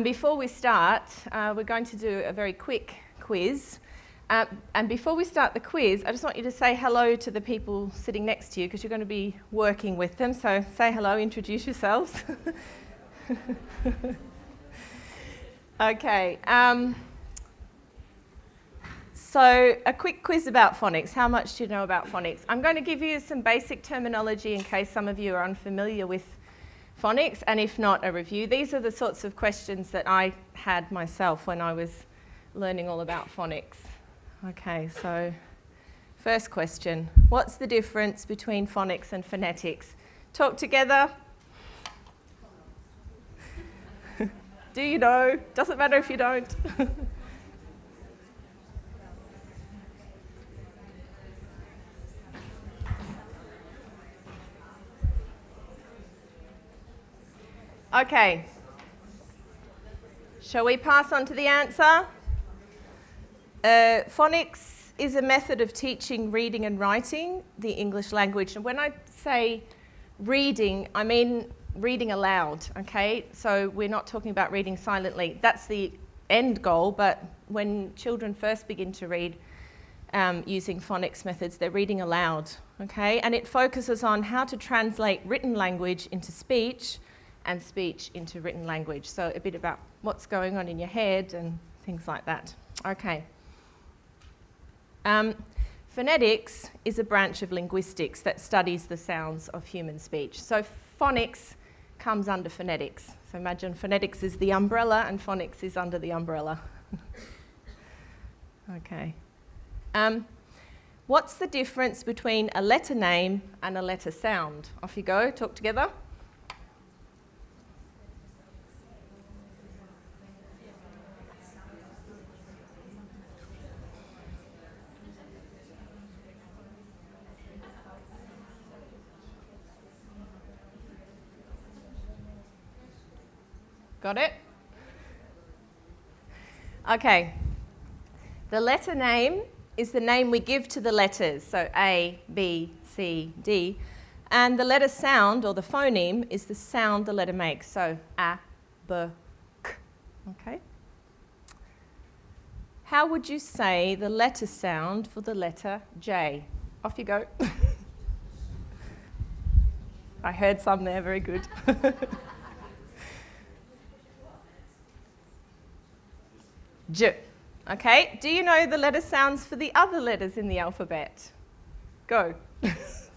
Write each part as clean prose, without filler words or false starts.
Before we start, we're going to do a very quick quiz. And before we start the quiz, I just want you to say hello to the people sitting next to you because you're going to be working with them. So say hello, introduce yourselves. Okay. So a quick quiz about phonics. How much do you know about phonics? I'm going to give you some basic terminology in case some of you are unfamiliar with phonics, and if not, a review. These are the sorts of questions that I had myself when I was learning all about phonics. Okay, so first question. What's the difference between phonics and phonetics? Talk together. Do you know? Doesn't matter if you don't. Okay. Shall we pass on to the answer? Phonics is a method of teaching reading and writing the English language. And when I say reading, I mean reading aloud, okay? So we're not talking about reading silently. That's the end goal, but when children first begin to read using phonics methods, they're reading aloud, okay? And it focuses on how to translate written language into speech and speech into written language. So a bit about what's going on in your head and things like that. Okay. Phonetics is a branch of linguistics that studies the sounds of human speech. So phonics comes under phonetics. So imagine phonetics is the umbrella and phonics is under the umbrella. Okay. What's the difference between a letter name and a letter sound? Off you go, talk together. Got it? Okay. The letter name is the name we give to the letters, so A, B, C, D. And the letter sound, or the phoneme, is the sound the letter makes, so A, B, K. Okay? How would you say the letter sound for the letter J? Off you go. I heard some there, very good. J. Okay, do you know the letter sounds for the other letters in the alphabet? Go.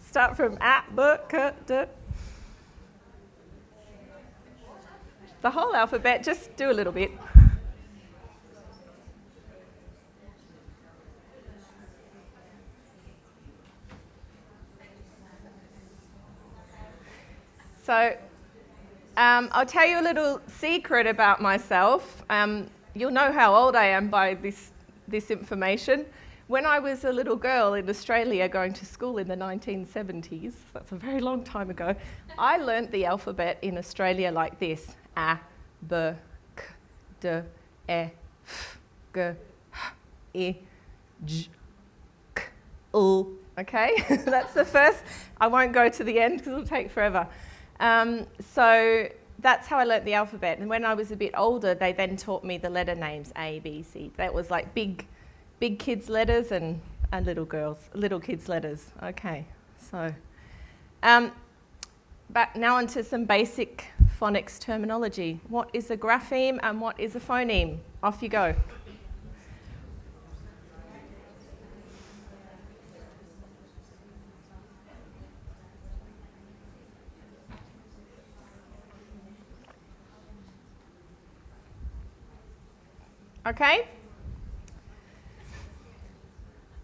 Start from A, B, K, D. The whole alphabet, just do a little bit. So, I'll tell you a little secret about myself. You'll know how old I am by this information. When I was a little girl in Australia going to school in the 1970s, that's a very long time ago, I learnt the alphabet in Australia like this. A, B, K, D, E, F, G, H, I, J, K, L. Okay, that's the first. I won't go to the end because it'll take forever. So that's how I learnt the alphabet. And when I was a bit older, they then taught me the letter names, A, B, C. That was like big kids' letters and little kids' letters. Okay, so. But now onto some basic phonics terminology. What is a grapheme and what is a phoneme? Off you go. Okay?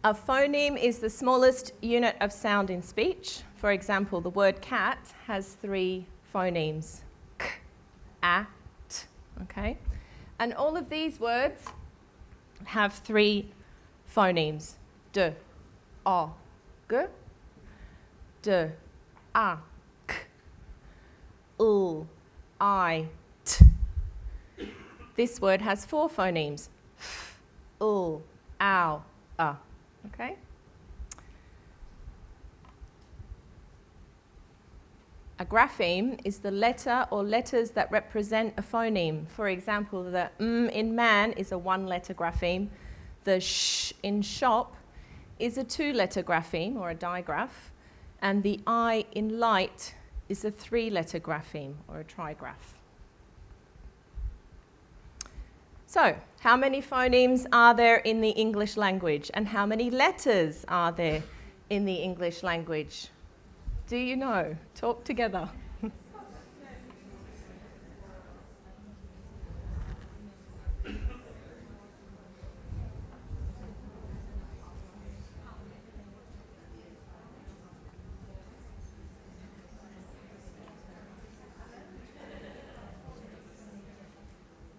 A phoneme is the smallest unit of sound in speech. For example, the word cat has 3 phonemes. K, A, T. Okay? And all of these words have 3 phonemes. D, O, G. D, A, K. L, I, T. This word has 4 phonemes. F, L, ow, A. Okay? A grapheme is the letter or letters that represent a phoneme. For example, the M in man is a one-letter grapheme. The sh in shop is a two-letter grapheme or a digraph. And the I in light is a three-letter grapheme or a trigraph. So, how many phonemes are there in the English language? And how many letters are there in the English language? Do you know? Talk together.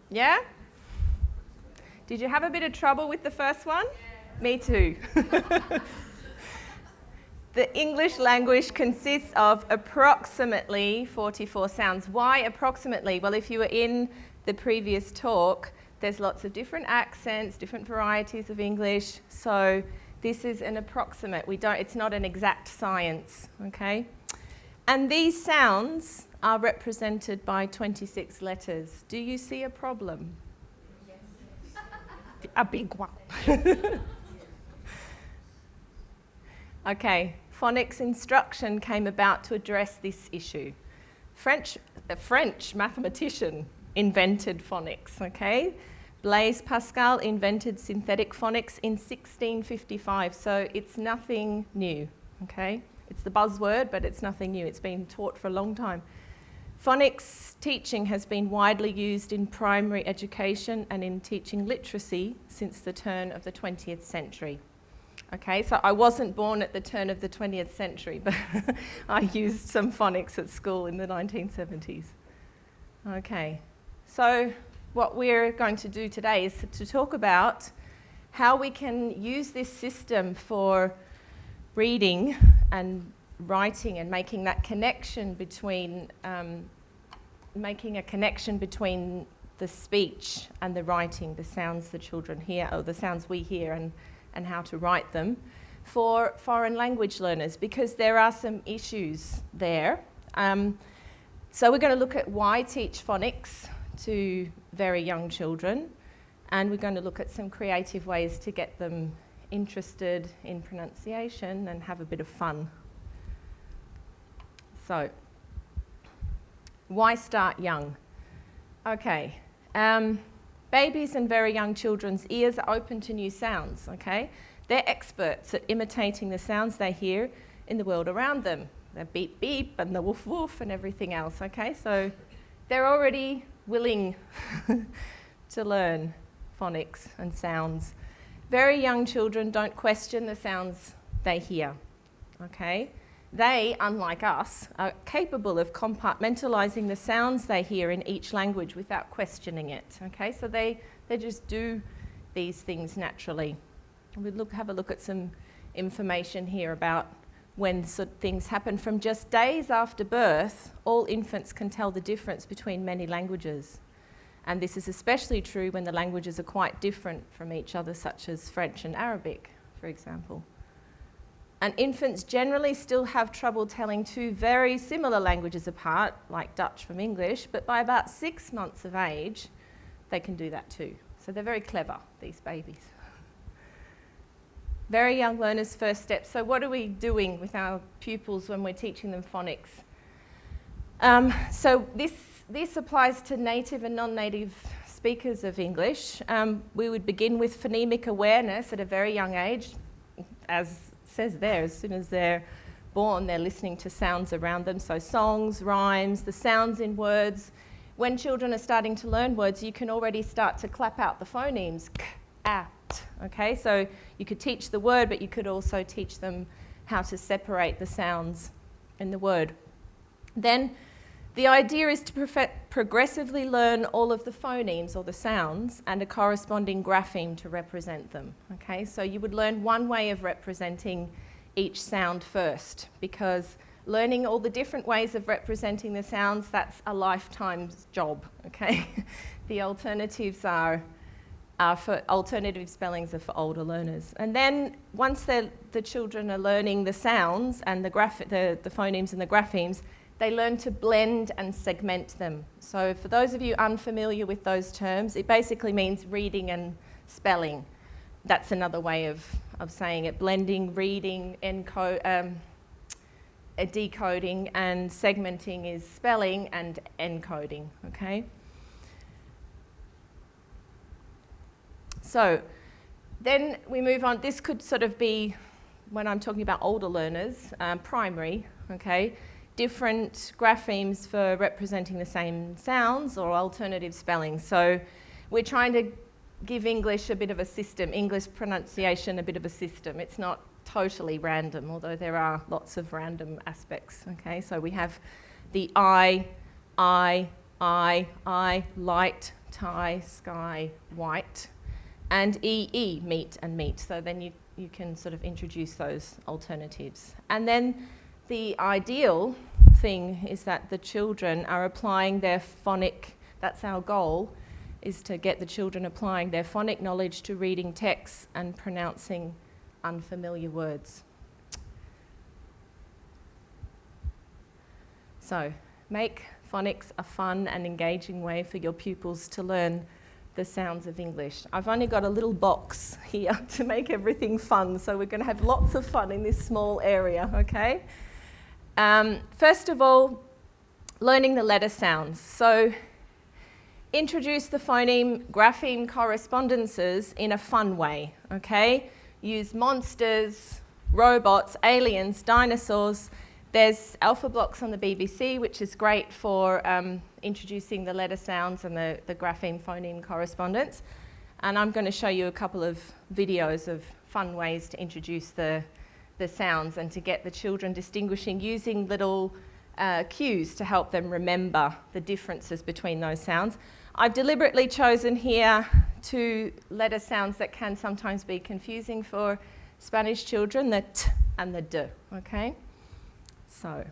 Yeah? Did you have a bit of trouble with the first one? Yeah. Me too. The English language consists of approximately 44 sounds. Why approximately? Well, if you were in the previous talk, there's lots of different accents, different varieties of English. So this is an approximate. It's not an exact science, okay? And these sounds are represented by 26 letters. Do you see a problem? Yes. A big one. Okay, phonics instruction came about to address this issue. A French mathematician invented phonics, okay? Blaise Pascal invented synthetic phonics in 1655, so it's nothing new, okay? It's the buzzword, but it's nothing new. It's been taught for a long time. Phonics teaching has been widely used in primary education and in teaching literacy since the turn of the 20th century. Okay, so I wasn't born at the turn of the 20th century, but I used some phonics at school in the 1970s. Okay, so what we're going to do today is to talk about how we can use this system for reading and writing and making that connection between making a connection between the speech and the writing, the sounds the children hear, or the sounds we hear, and how to write them for foreign language learners, because there are some issues there. So we're going to look at why teach phonics to very young children, and we're going to look at some creative ways to get them interested in pronunciation and have a bit of fun. So, why start young? Okay, babies and very young children's ears are open to new sounds, okay? They're experts at imitating the sounds they hear in the world around them. The beep beep and the woof woof and everything else, okay? So they're already willing to learn phonics and sounds. Very young children don't question the sounds they hear, okay? They, unlike us, are capable of compartmentalizing the sounds they hear in each language without questioning it, okay? So they just do these things naturally. We'll have a look at some information here about when things happen. From just days after birth, all infants can tell the difference between many languages. And this is especially true when the languages are quite different from each other, such as French and Arabic, for example. And infants generally still have trouble telling two very similar languages apart, like Dutch from English, but by about 6 months of age, they can do that too. So they're very clever, these babies. Very young learners' first steps. So what are we doing with our pupils when we're teaching them phonics? So this applies to native and non-native speakers of English. We would begin with phonemic awareness at a very young age. As says there, as soon as they're born, they're listening to sounds around them. So songs, rhymes, the sounds in words. When children are starting to learn words, you can already start to clap out the phonemes, k, at, okay? So you could teach the word, but you could also teach them how to separate the sounds in the word. Then the idea is to progressively learn all of the phonemes or the sounds and a corresponding grapheme to represent them, okay? So you would learn one way of representing each sound first, because learning all the different ways of representing the sounds, that's a lifetime's job, okay? The alternatives are for alternative spellings are for older learners. And then once the children are learning the sounds and the phonemes and the graphemes, they learn to blend and segment them. So for those of you unfamiliar with those terms, it basically means reading and spelling. That's another way of saying it. Blending, reading, decoding, and segmenting is spelling and encoding, okay? So then we move on. This could sort of be, when I'm talking about older learners, primary, okay? Different graphemes for representing the same sounds or alternative spellings. So we're trying to give English a bit of a system, English pronunciation a bit of a system. It's not totally random, although there are lots of random aspects, okay? So we have the I, light, tie, sky, white, and EE, meet and meet. So then you can sort of introduce those alternatives. And then the ideal thing is that the children are applying their phonic, that's our goal, is to get the children applying their phonic knowledge to reading texts and pronouncing unfamiliar words. So, make phonics a fun and engaging way for your pupils to learn the sounds of English. I've only got a little box here to make everything fun, so we're going to have lots of fun in this small area, okay? First of all, learning the letter sounds. So, introduce the phoneme grapheme correspondences in a fun way, okay? Use monsters, robots, aliens, dinosaurs. There's alpha blocks on the BBC, which is great for introducing the letter sounds and the grapheme phoneme correspondence. And I'm going to show you a couple of videos of fun ways to introduce the sounds and to get the children distinguishing using little cues to help them remember the differences between those sounds. I've deliberately chosen here two letter sounds that can sometimes be confusing for Spanish children, the T and the D, okay? So.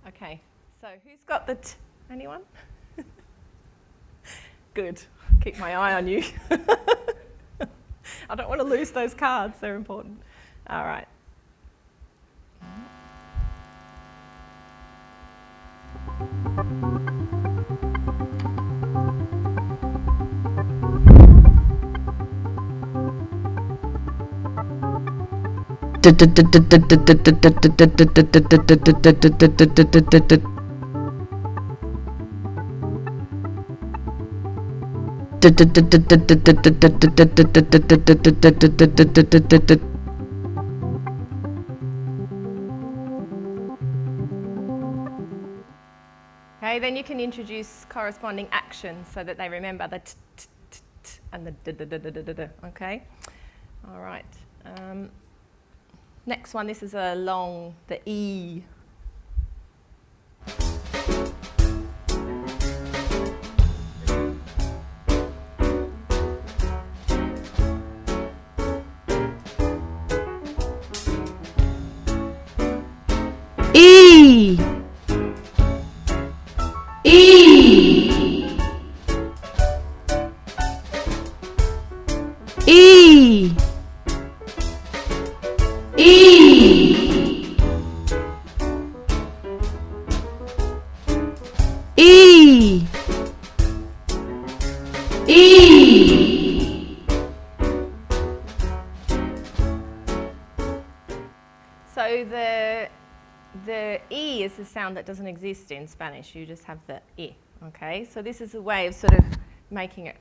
Okay, so who's got the T? Anyone? Good. Keep my eye on you. I don't want to lose those cards, they're important. All right. Okay, then you can introduce corresponding actions so that they remember the t, t, t, t and the d, d, d, d, d, d, d, okay? All right. Next one, this is a long, the E. E. E. E. E. E. E. So the E is the sound that doesn't exist in Spanish. You just have the I, okay? So this is a way of sort of making it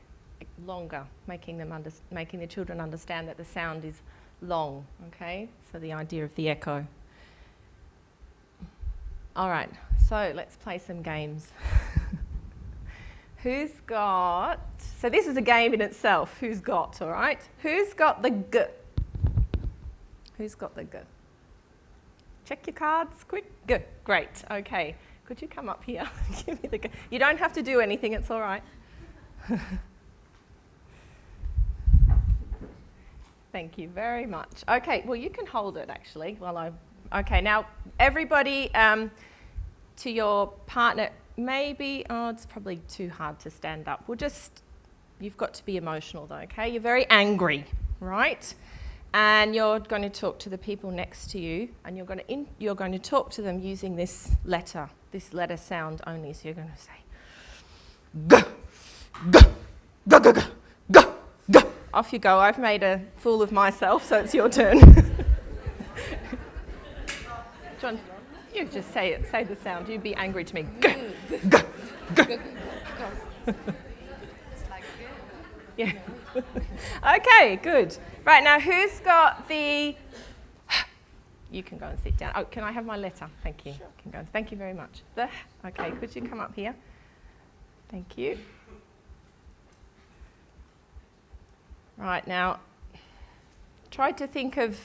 longer, making the children understand that the sound is long, okay? So the idea of the echo. All right, so let's play some games. Who's got, so this is a game in itself, who's got, all right? Who's got the G? Who's got the G? Check your cards, quick. G, great, okay. Could you come up here? Give me the G. You don't have to do anything, it's all right. Thank you very much. Okay, well you can hold it actually while okay, now everybody to your partner, maybe, it's probably too hard to stand up. You've got to be emotional though, okay? You're very angry, right? And you're going to talk to the people next to you, and you're going to talk to them using this letter sound only. So you're going to say, G, G, G, G, G, G, G. Off you go. I've made a fool of myself, so it's your turn. John, you just say it. Say the sound. You'd be angry to me. G, G, G. Yeah. Okay, good. Right, now who's got the... You can go and sit down. Oh, can I have my letter? Thank you. Sure. Thank you very much. Okay, could you come up here? Thank you. Right, now, try to think of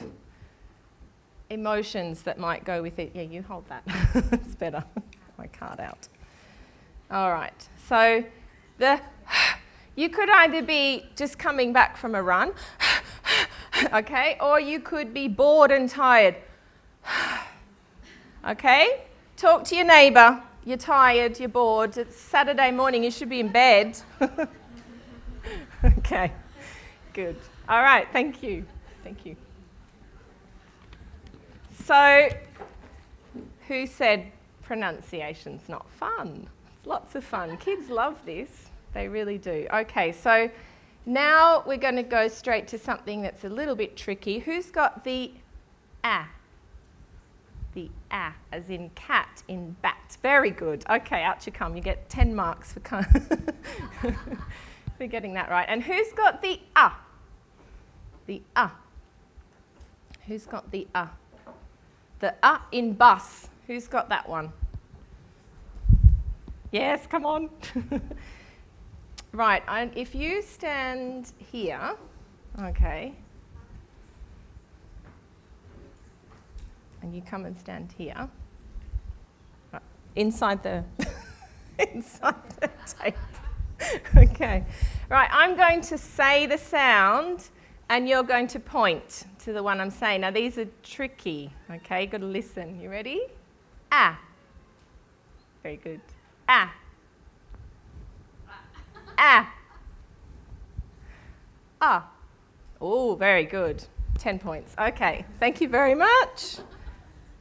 emotions that might go with it. Yeah, you hold that. It's better. My card out. All right, so you could either be just coming back from a run, okay, or you could be bored and tired. Okay, talk to your neighbour. You're tired, you're bored. It's Saturday morning, you should be in bed. Okay, good. All right, thank you. Thank you. So, who said pronunciation's not fun? It's lots of fun. Kids love this. They really do. Okay, so now we're going to go straight to something that's a little bit tricky. Who's got the A? The A, as in cat, in bat. Very good. Okay, out you come. You get 10 marks for getting that right. And who's got the A? The A. Who's got the A? The A in bus. Who's got that one? Yes, come on. Right, and if you stand here, okay, and you come and stand here, inside the inside the tape. Okay, right, I'm going to say the sound, and you're going to point to the one I'm saying. Now, these are tricky, okay? You've got to listen. You ready? Ah. Very good. Ah. Ah. Ah. Oh, very good. 10 points. Okay, thank you very much.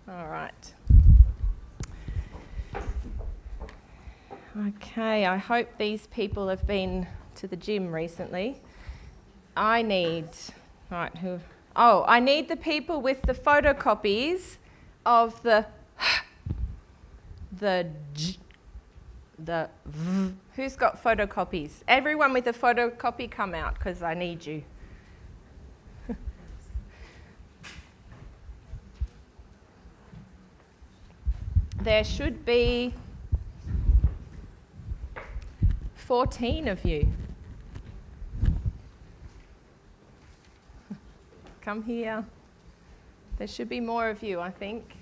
All right. Okay, I hope these people have been to the gym recently. I need the people with the photocopies of the J, the V. Who's got photocopies? Everyone with a photocopy, come out, because I need you. There should be 14 of you. Come here. There should be more of you, I think.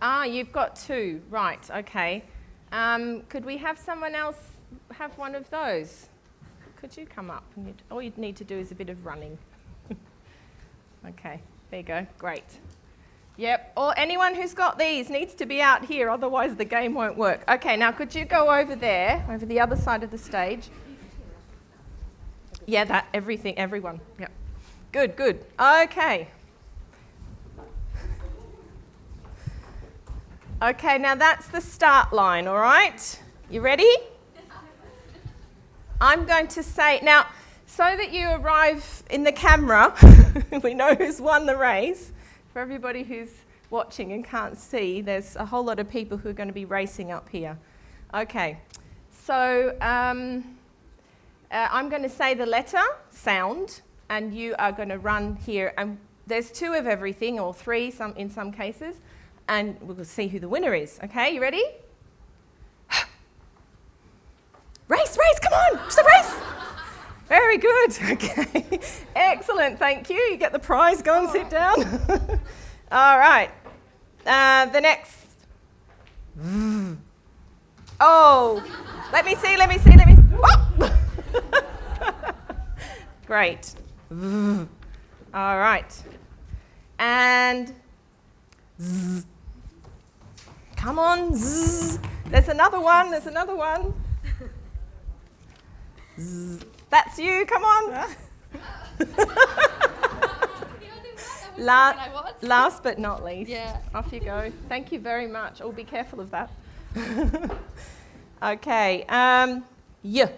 Ah, you've got 2. Right, okay. Could we have someone else have one of those? Could you come up? All you'd need to do is a bit of running. Okay, there you go. Great. Yep, or anyone who's got these needs to be out here, otherwise the game won't work. Okay, now could you go over there, over the other side of the stage? Yeah, everyone. Yep. Good, good. Okay. Okay, now that's the start line, all right? You ready? I'm going to say, now, so that you arrive in the camera, we know who's won the race. For everybody who's watching and can't see, there's a whole lot of people who are going to be racing up here. Okay, so I'm going to say the letter, sound, and you are going to run here. And there's 2 of everything, or 3 in some cases, and we'll see who the winner is. Okay, you ready? Race, race, on, it's a race. Very good. Okay. Excellent. Thank you. You get the prize. Go and sit down. All right. The next. Oh, let me see. Oh! Great. All right. And zzz. Come on. Zzz. There's another one. Zzz. That's you. Come on. Last but not least. Yeah. Off you go. Thank you very much. Oh, be careful of that. Okay. Yeah.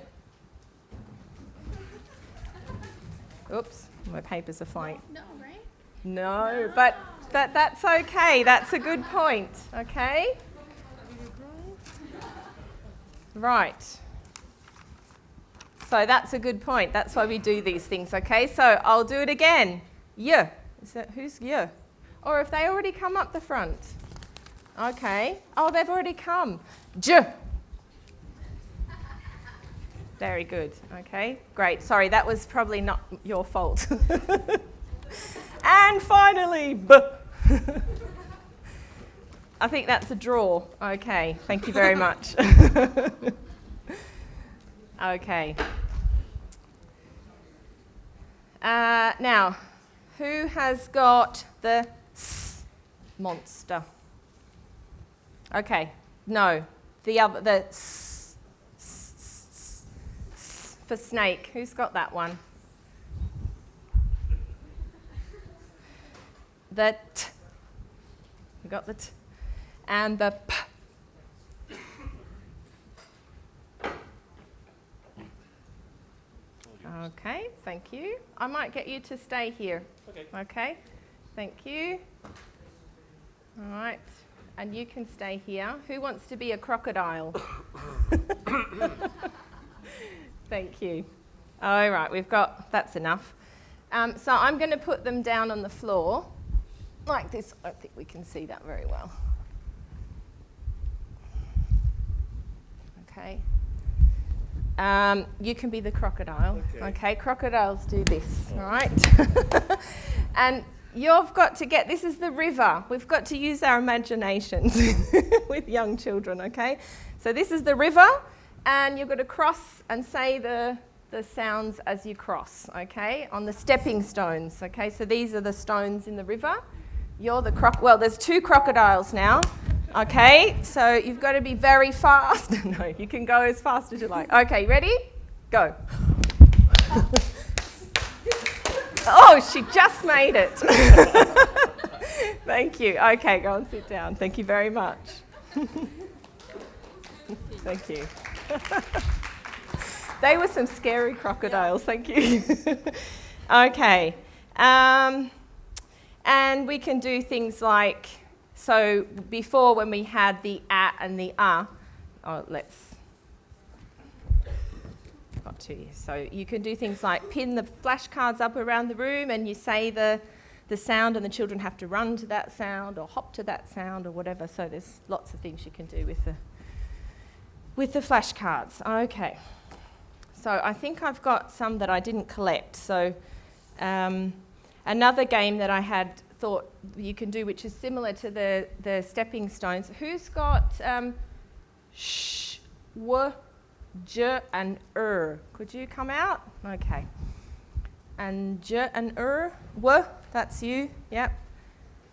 Oops, my papers are flying. No, right? No, but that's okay. That's a good point. Okay. Right. So that's a good point. That's why we do these things. Okay. So I'll do it again. Yeah. Who's yeah? Or have they already come up the front? Okay. Oh, they've already come. J. Very good. Okay, great. Sorry, that was probably not your fault. And finally, B. I think that's a draw. Okay, thank you very much. Okay. Now, who has got the S monster? Okay, no, the other, the S for snake. Who's got that one? The T. You got the T. And the P. Okay, thank you. I might get you to stay here. Okay, thank you. All right, and you can stay here. Who wants to be a crocodile? Thank you. All right, that's enough. So I'm going to put them down on the floor like this. I don't think we can see that very well. Okay. You can be the crocodile. Okay, crocodiles do this, all right? And you've got to this is the river. We've got to use our imaginations with young children, okay? So this is the river, and you've got to cross and say the sounds as you cross, okay? On the stepping stones, okay? So these are the stones in the river. You're the well, there's two crocodiles now. Okay, so you've got to be very fast. No, you can go as fast as you like. Okay, ready? Go. Oh, she just made it. Thank you. Okay, go and sit down. Thank you very much. Thank you. They were some scary crocodiles. Thank you. Okay. And we can do things like, so before when we had the A and the got to. So you can do things like pin the flashcards up around the room and you say the sound and the children have to run to that sound or hop to that sound or whatever. So there's lots of things you can do with the flashcards. Okay. So I think I've got some that I didn't collect. So another game that I had thought you can do, which is similar to the stepping stones. Who's got sh, w, j, and Could you come out? Okay. And j and w, that's you. Yep.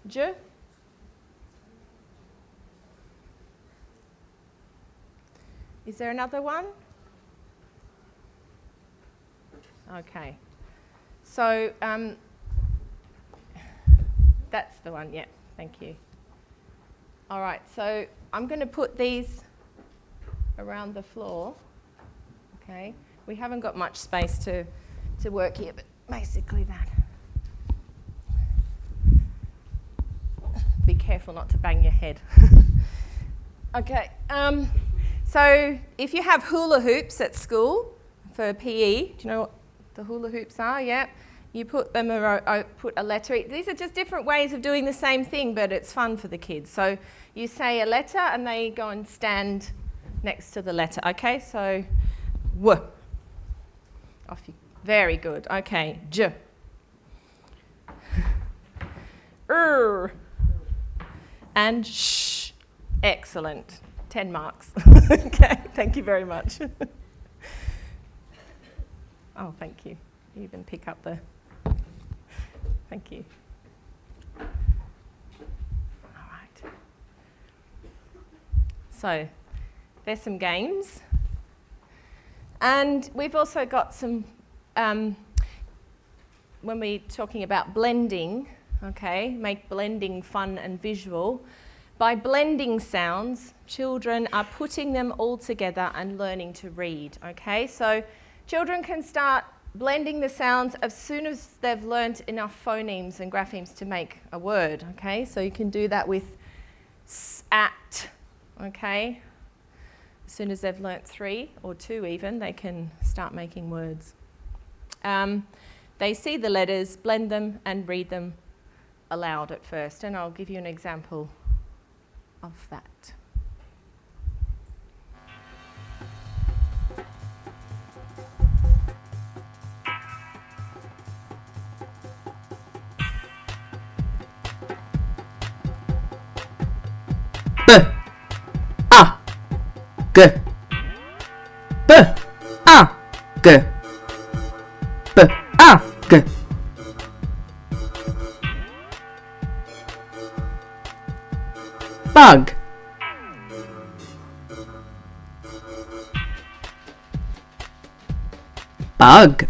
J. Is there another one? Okay. So that's the one, yeah, thank you. All right, so I'm going to put these around the floor, okay? We haven't got much space to work here, but basically that. Be careful not to bang your head. Okay, so if you have hula hoops at school for PE, do you know what the hula hoops are? Yeah. You put them, put a letter. These are just different ways of doing the same thing, but it's fun for the kids. So you say a letter and they go and stand next to the letter. Okay, so W. Off you. Very good. Okay. J. And sh. Excellent. 10 marks. Okay, thank you very much. Oh, thank you. You even pick up the... Thank you. All right. So, there's some games. And we've also got some, when we're talking about blending, okay, make blending fun and visual. By blending sounds, children are putting them all together and learning to read, okay? So children can start blending the sounds as soon as they've learnt enough phonemes and graphemes to make a word, okay? So you can do that with at, okay? As soon as they've learnt 3 or 2 even, they can start making words. They see the letters, blend them and read them aloud at first, and I'll give you an example of that. B A G B A G B A G Bug Bug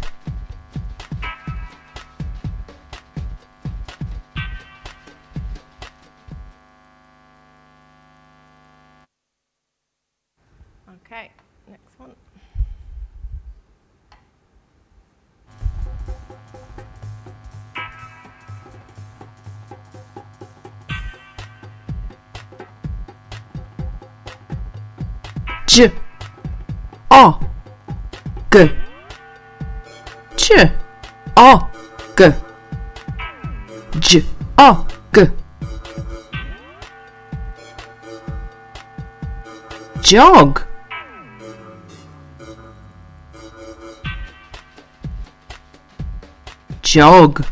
Okay, next one. J A G J A G J A G Jog Jog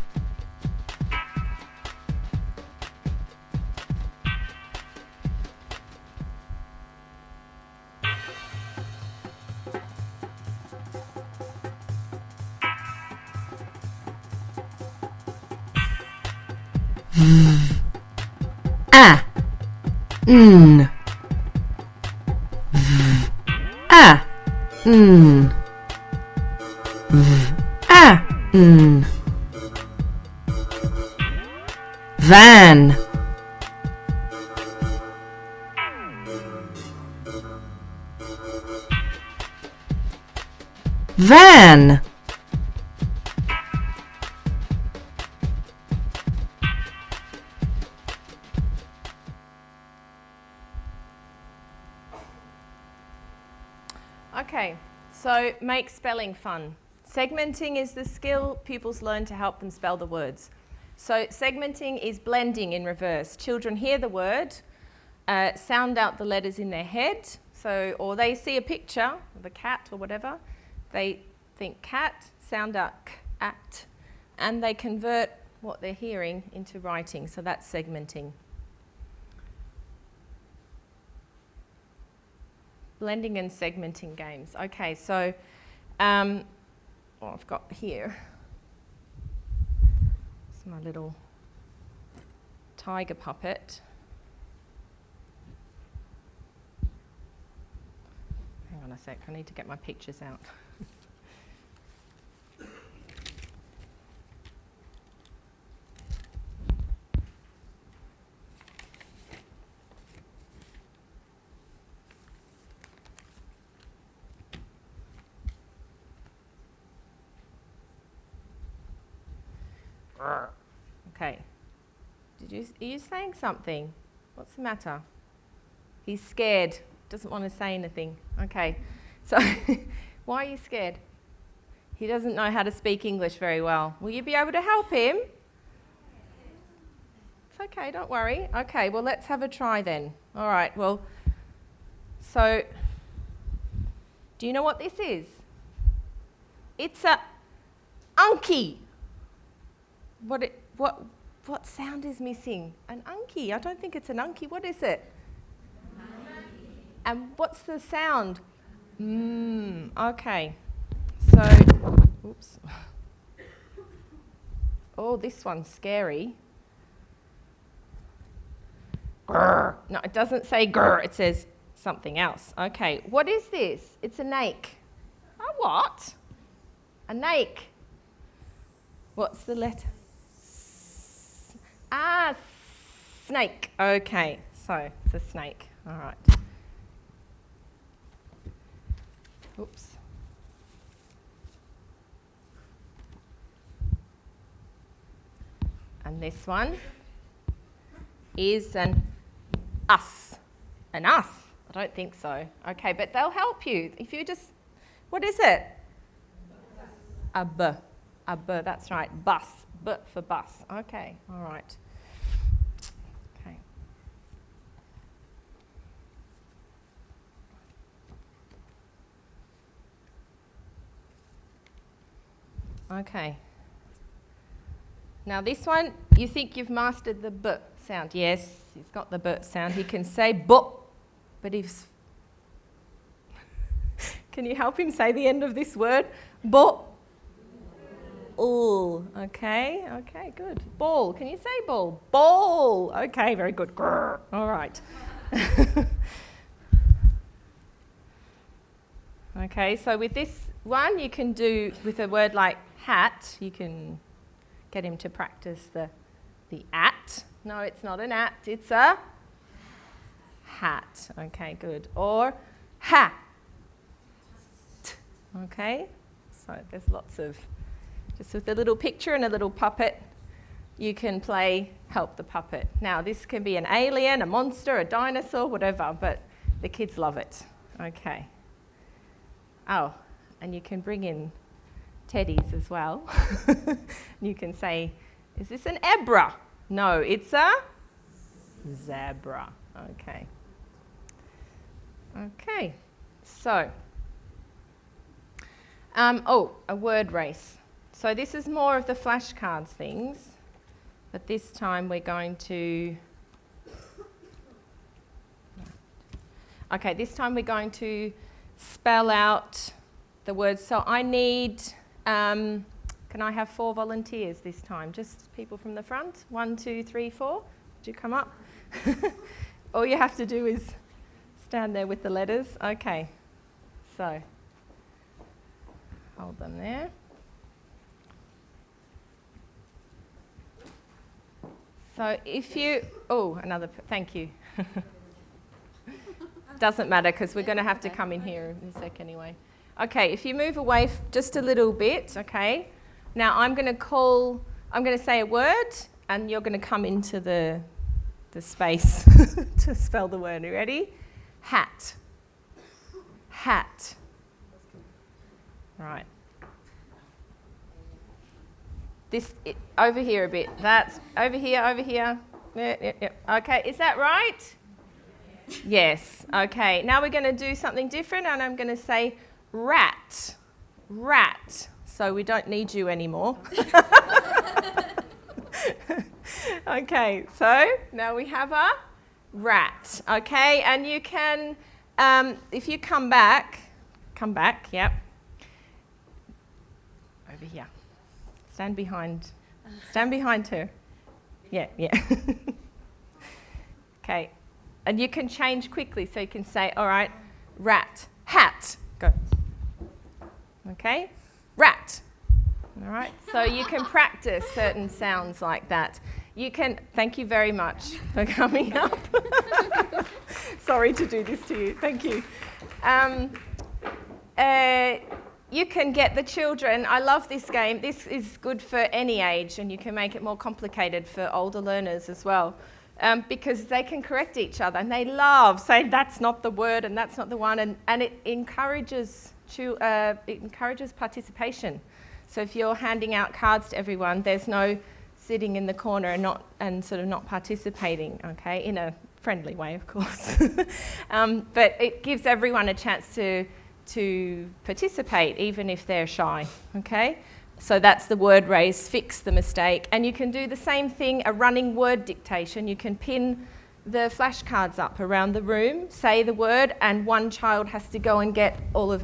A N A N A N Van Van Okay, so make spelling fun. Segmenting is the skill pupils learn to help them spell the words. So segmenting is blending in reverse. Children hear the word, sound out the letters in their head, or they see a picture of a cat or whatever, they think cat, sound out k, at, and they convert what they're hearing into writing, so that's segmenting. Blending and segmenting games. Okay, so what I've got here is my little tiger puppet. Hang on a sec, I need to get my pictures out. Okay. Are you saying something? What's the matter? He's scared. Doesn't want to say anything. Okay. So, why are you scared? He doesn't know how to speak English very well. Will you be able to help him? It's okay, don't worry. Okay, well, let's have a try then. All right, well, so, do you know what this is? It's a unky. What sound is missing? An unky. I don't think it's an unky. What is it? And what's the sound? Okay. So, oops. Oh, this one's scary. Grr. No, it doesn't say grr, it says something else. Okay, what is this? It's a nake. A what? A nake. What's the letter? Snake. Okay, so it's a snake. All right. Oops. And this one is an us. An us? I don't think so. Okay, but they'll help you. If you just, what is it? A b. A b, that's right. Bus. B for bus. Okay, all right. Okay. Okay. Now this one, you think you've mastered the b sound. Yes, he's got the b sound. He can say b, but he's... Can you help him say the end of this word? B. Ooh, okay, good. Ball, can you say ball? Ball, okay, very good. Grrr. All right. Okay, so with this one, you can do, with a word like hat, you can get him to practice the at. No, it's not an at, it's a hat. Okay, good. Or hat. Okay, so there's lots of, just with a little picture and a little puppet, you can play help the puppet. Now, this can be an alien, a monster, a dinosaur, whatever, but the kids love it. Okay. Oh, and you can bring in teddies as well. You can say, is this an ebra? No, it's a zebra. Okay. Okay, so, a word race. So this is more of the flashcards things, but this time we're going to... Okay, this time we're going to spell out the words. So I need... can I have 4 volunteers this time? Just people from the front? 1, 2, 3, 4. Would you come up? All you have to do is stand there with the letters. Okay, so hold them there. So if you, thank you. Doesn't matter because we're going to have to come in here in a sec anyway. Okay, if you move away just a little bit, okay. Now I'm going to say a word and you're going to come into the space to spell the word. Are you ready? Hat. Hat. Right. Over here a bit. That's over here. Yeah. Okay, is that right? Yes. Okay, now we're going to do something different and I'm going to say rat. Rat. So we don't need you anymore. Okay, so now we have a rat. Okay, and you can, if you come back, yep. Over here. Stand behind her. Yeah. Okay, and you can change quickly, so you can say, all right, rat, hat, go. Okay, rat. All right, so you can practice certain sounds like that. You can, thank you very much for coming up. Sorry to do this to you, thank you. You can get the children, I love this game, this is good for any age and you can make it more complicated for older learners as well because they can correct each other and they love saying that's not the word and that's not the one and it encourages participation. So if you're handing out cards to everyone, there's no sitting in the corner and sort of not participating, okay, in a friendly way of course. But it gives everyone a chance to to participate even if they're shy, okay? So that's the word race, fix the mistake. And you can do the same thing, a running word dictation. You can pin the flashcards up around the room, say the word, and one child has to go and get all of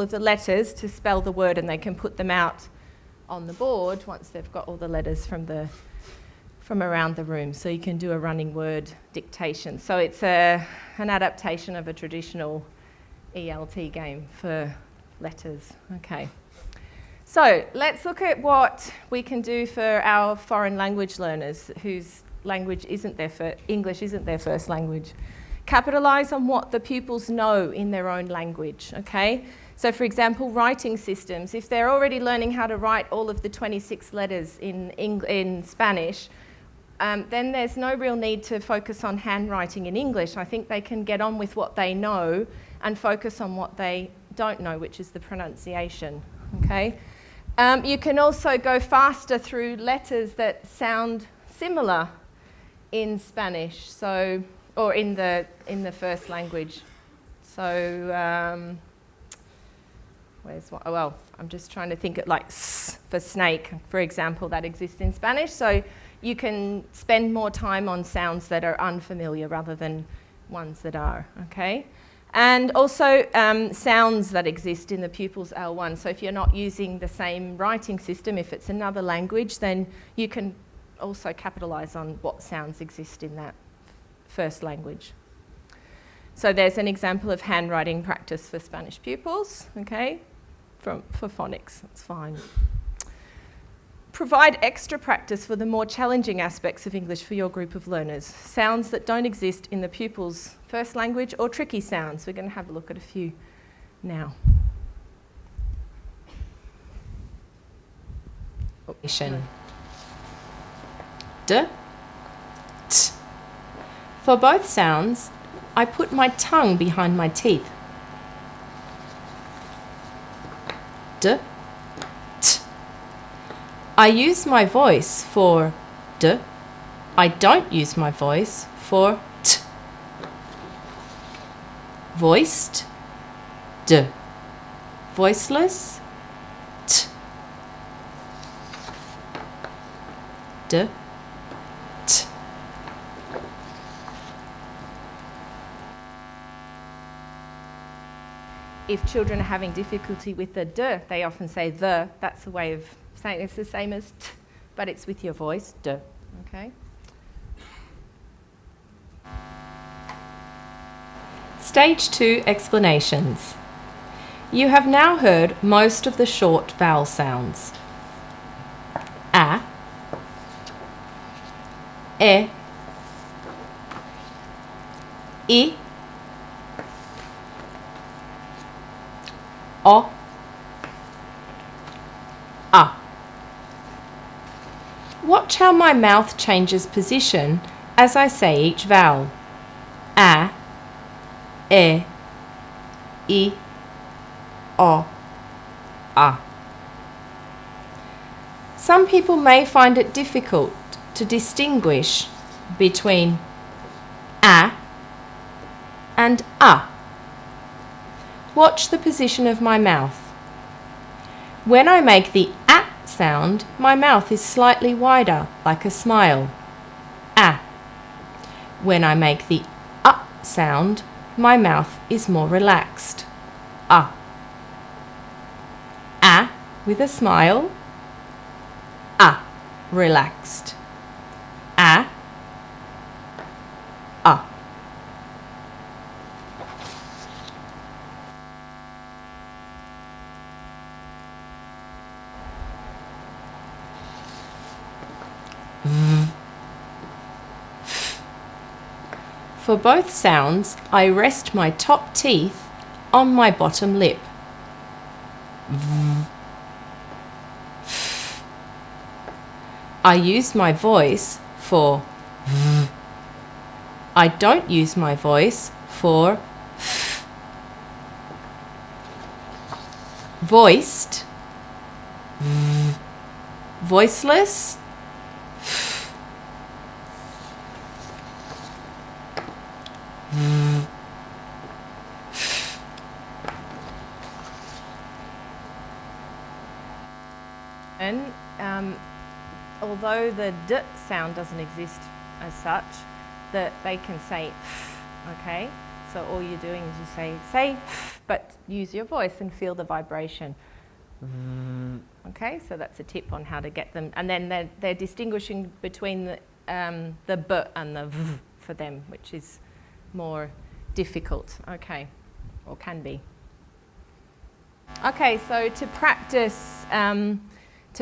the letters to spell the word, and they can put them out on the board once they've got all the letters from around the room. So you can do a running word dictation. So it's an adaptation of a traditional ELT game for letters. Okay. So let's look at what we can do for our foreign language learners whose language isn't English isn't their first language. Capitalise on what the pupils know in their own language, okay? So for example, writing systems. If they're already learning how to write all of the 26 letters in Spanish, then there's no real need to focus on handwriting in English. I think they can get on with what they know and focus on what they don't know, which is the pronunciation, okay? You can also go faster through letters that sound similar in Spanish, so, or in the first language. So, where's one? Oh, well, I'm just trying to think of like s for snake, for example, that exists in Spanish. So you can spend more time on sounds that are unfamiliar rather than ones that are, okay? And also sounds that exist in the pupils L1. So if you're not using the same writing system, if it's another language, then you can also capitalise on what sounds exist in that first language. So there's an example of handwriting practice for Spanish pupils, okay, for phonics, that's fine. Provide extra practice for the more challenging aspects of English for your group of learners. Sounds that don't exist in the pupils' first language or tricky sounds. We're going to have a look at a few now. D, t. For both sounds, I put my tongue behind my teeth. D, t. I use my voice for d. I don't use my voice for t. Voiced, d. Voiceless, t. D, t. If children are having difficulty with the d, they often say the. That's a way of saying it's the same as t, but it's with your voice, d, okay? Stage 2 explanations. You have now heard most of the short vowel sounds. A, E, I, O, A. Watch how my mouth changes position as I say each vowel. A, E, I, O, A. Some people may find it difficult to distinguish between A and A. Watch the position of my mouth. When I make the A sound, my mouth is slightly wider, like a smile. A. When I make the A sound, my mouth is more relaxed. A. A with a smile. A relaxed. A. A. For both sounds, I rest my top teeth on my bottom lip. I use my voice for v. I don't use my voice for f. Voiced, v. Voiceless, f. V. F. And although the d sound doesn't exist as such, that they can say f, okay? So all you're doing is you say f, but use your voice and feel the vibration. Okay, so that's a tip on how to get them. And then they're distinguishing between the b and the v for them, which is more difficult, okay, or can be. Okay, so to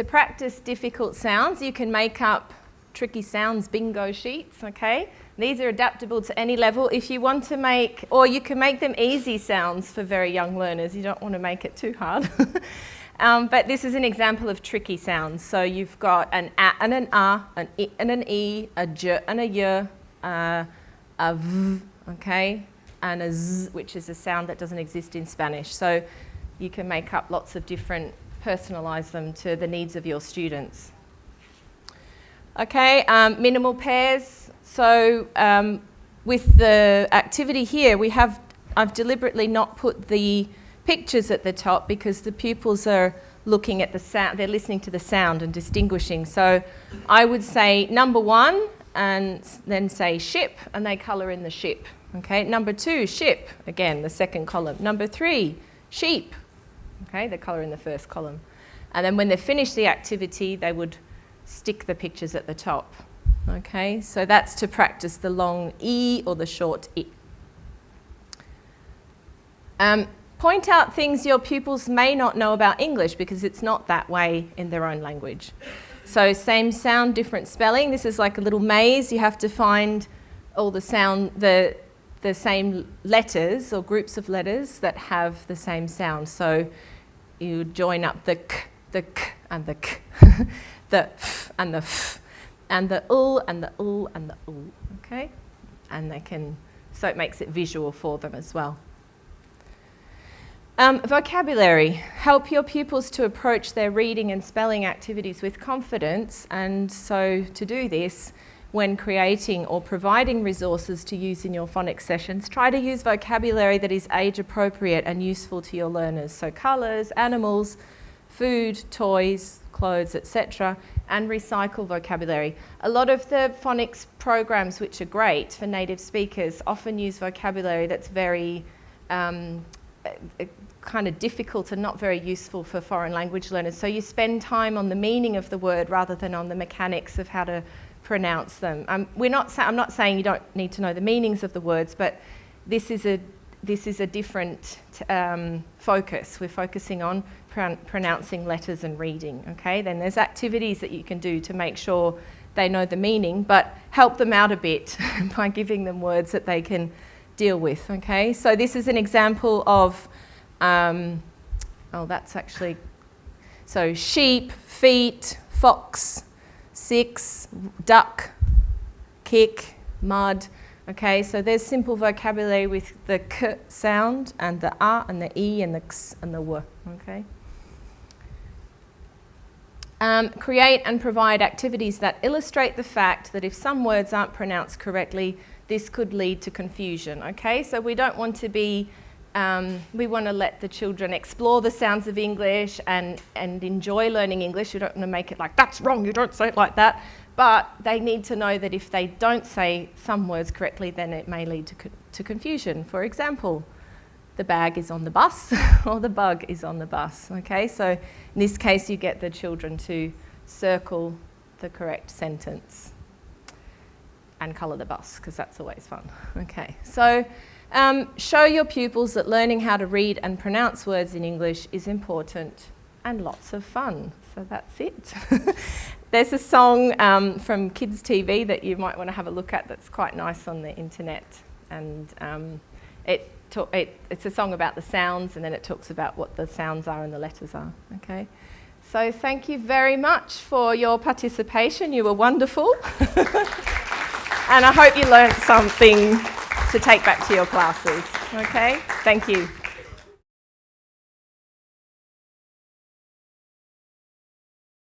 practice difficult sounds, you can make up tricky sounds bingo sheets, okay? These are adaptable to any level. If you want to make, or you can make them easy sounds for very young learners. You don't want to make it too hard. But this is an example of tricky sounds. So you've got an a and an a, an I and an e, a j and a y, a v, okay, and a z, which is a sound that doesn't exist in Spanish. So you can make up lots of different, personalise them to the needs of your students. Okay, minimal pairs. So with the activity here, I've deliberately not put the pictures at the top because the pupils are looking at the sound, they're listening to the sound and distinguishing. So I would say number 1 and then say ship, and they colour in the ship. Okay, number 2, ship, again, the second column. Number 3, sheep, okay, they colour in the first column. And then when they finish the activity, they would stick the pictures at the top. Okay, so that's to practice the long E or the short I. Point out things your pupils may not know about English because it's not that way in their own language. So same sound, different spelling. This is like a little maze. You have to find all the sound, the same letters or groups of letters that have the same sound. So you join up the k and the k, the f and the f, and the ul and the ul and the ul, okay? And they can, so it makes it visual for them as well. Vocabulary. Help your pupils to approach their reading and spelling activities with confidence, and so to do this, when creating or providing resources to use in your phonics sessions, try to use vocabulary that is age appropriate and useful to your learners. So colours, animals, food, toys, clothes, etc., and recycle vocabulary. A lot of the phonics programs, which are great for native speakers, often use vocabulary that's very kind of difficult and not very useful for foreign language learners. So you spend time on the meaning of the word rather than on the mechanics of how to pronounce them. I'm not saying you don't need to know the meanings of the words, but this is a different focus. We're focusing on pronouncing letters and reading, okay? Then there's activities that you can do to make sure they know the meaning, but help them out a bit by giving them words that they can deal with, okay? So this is an example of, so sheep, feet, fox, 6, duck, kick, mud. Okay, so there's simple vocabulary with the k sound and the a and the e and the x and the w. Okay. Create and provide activities that illustrate the fact that if some words aren't pronounced correctly, this could lead to confusion. Okay, so we don't want to be. We want to let the children explore the sounds of English and enjoy learning English. You don't want to make it like, that's wrong, you don't say it like that. But they need to know that if they don't say some words correctly, then it may lead to confusion. For example, the bag is on the bus or the bug is on the bus. Okay, so in this case, you get the children to circle the correct sentence and colour the bus, because that's always fun. Okay, so show your pupils that learning how to read and pronounce words in English is important and lots of fun. So that's it. There's a song from Kids TV that you might want to have a look at that's quite nice on the internet. And it's a song about the sounds, and then it talks about what the sounds are and the letters are. Okay. So thank you very much for your participation. You were wonderful. And I hope you learnt something to take back to your classes. Okay? Thank you.